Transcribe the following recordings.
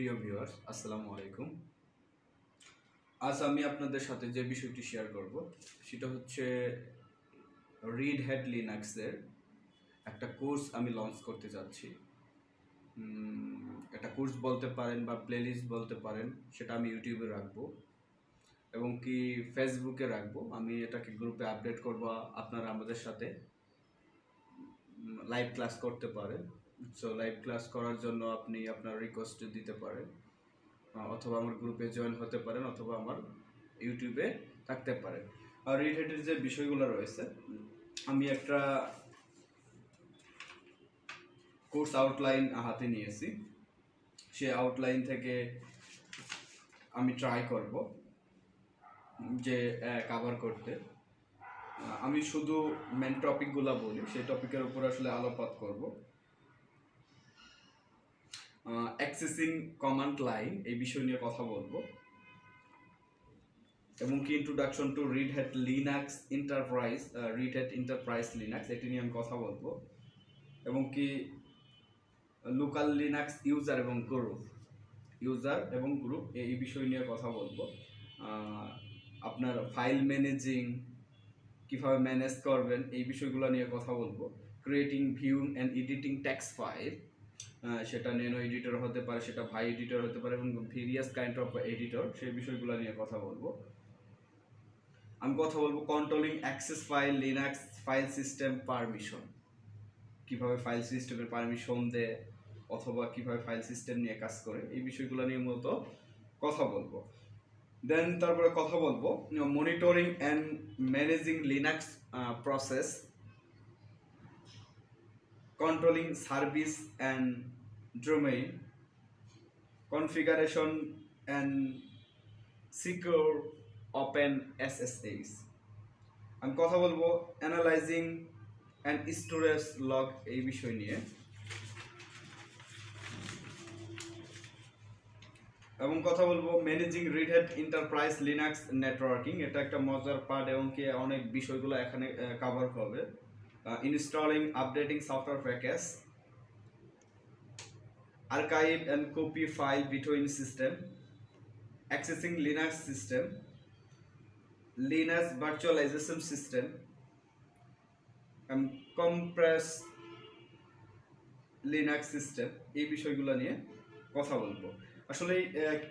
প্রিয় ভিউয়ার্স, আসসালামু আলাইকুম। আজ আমি আপনাদের সাথে যে বিষয়টি শেয়ার করব সেটা হচ্ছে রেড হ্যাট লিনাক্সের একটা কোর্স আমি লঞ্চ করতে যাচ্ছি। একটা কোর্স বলতে পারেন বা প্লেলিস্ট বলতে পারেন, সেটা আমি ইউটিউবে রাখবো এবং কি ফেসবুকে রাখবো। আমি এটাকে গ্রুপে আপডেট করব, আপনারা আমাদের সাথে লাইভ ক্লাস করতে পারেন। সো লাইভ ক্লাস করার জন্য আপনি আপনার রিকোয়েস্ট দিতে পারেন, অথবা আমার গ্রুপে জয়েন হতে পারেন, অথবা আমার ইউটিউবে থাকতে পারেন। আর রেড হ্যাটের যে বিষয়গুলো রয়েছে, আমি একটা কোর্স আউটলাইন হাতে নিয়েছি। সে আউটলাইন থেকে আমি ট্রাই করব যে কভার করতে। আমি শুধু মেন টপিকগুলো বলি, সেই টপিকের উপর আসলে আলোকপাত করব। অ্যাক্সেসিং কমান্ড লাইন এই বিষয় নিয়ে কথা বলবো, এবং কি introduction to Red Hat Linux enterprise, Red Hat enterprise Linux, এটি নিয়ে আমি কথা বলবো। এবং কি লোকাল লিনাক্স ইউজার এবং গ্রুপ এই বিষয় নিয়ে কথা বলবো। আপনার ফাইল ম্যানেজিং কিভাবে ম্যানেজ করবেন এই বিষয়গুলো নিয়ে কথা বলবো। Creating, viewing and editing text file, সেটা ন্যানো এডিটর হতে পারে, সেটা ভাই এডিটর হতে পারে, এবং ভেরিয়াস কাইন্ড অফ এডিটর, সেই বিষয়গুলো নিয়ে কথা বলবো। আমি কথা বলবো controlling access file Linux file system permission, কিভাবে ফাইল সিস্টেমের পারমিশন দেয় অথবা কিভাবে ফাইল সিস্টেম নিয়ে কাজ করে, এই বিষয়গুলো নিয়ে মূলত কথা বলবো। দেন তারপরে কথা বলবো monitoring and managing Linux process, controlling service and domain, configuration and secure open SSH. আমি কথা বলবো অ্যানালাইজিং অ্যান্ড স্টোরেজ লগ এই বিষয় নিয়ে, এবং কথা বলবো managing Red Hat enterprise Linux networking. এটা একটা মজার পার্ট এবং কি অনেক বিষয়গুলো এখানে কভার হবে। Installing updating software package, archive and copy file between system, accessing Linux system, Linux virtualization system, compress Linux system, এই বিষয়গুলো নিয়ে কথা বলবো। আসলে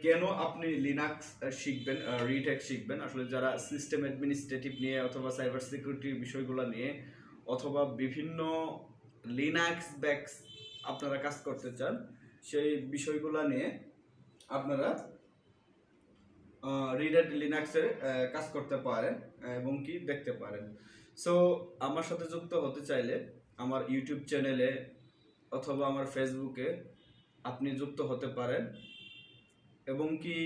কেন আপনি লিনাক্স শিখবেন, রেড হ্যাট শিখবেন? আসলে যারা সিস্টেম অ্যাডমিনিস্ট্রেটিভ নিয়ে অথবা সাইবার সিকিউরিটির বিষয়গুলো নিয়ে অথবা বিভিন্ন লিনাক্স ব্যাকস আপনারা কাজ করতে চান, সেই বিষয়গুলো নিয়ে আপনারা রেড হ্যাট লিনাক্সের কাজ করতে পারেন এবং কি দেখতে পারেন। সো আমার সাথে যুক্ত হতে চাইলে আমার ইউটিউব চ্যানেলে অথবা আমার ফেসবুকে আপনি যুক্ত হতে পারেন, এবং কি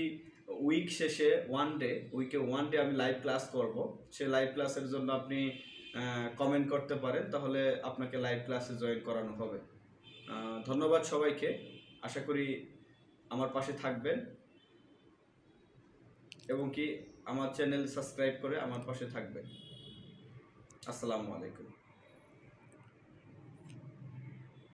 উইকে ওয়ান ডে আমি লাইভ ক্লাস করব। সেই লাইভ ক্লাসের জন্য আপনি কমেন্ট করতে পারেন, তাহলে আপনাকে লাইভ ক্লাসে জয়েন করানো হবে। ধন্যবাদ সবাইকে। আশা করি আমার পাশে থাকবেন এবং কি আমার চ্যানেল সাবস্ক্রাইব করে আমার পাশে থাকবেন। আসসালামু আলাইকুম।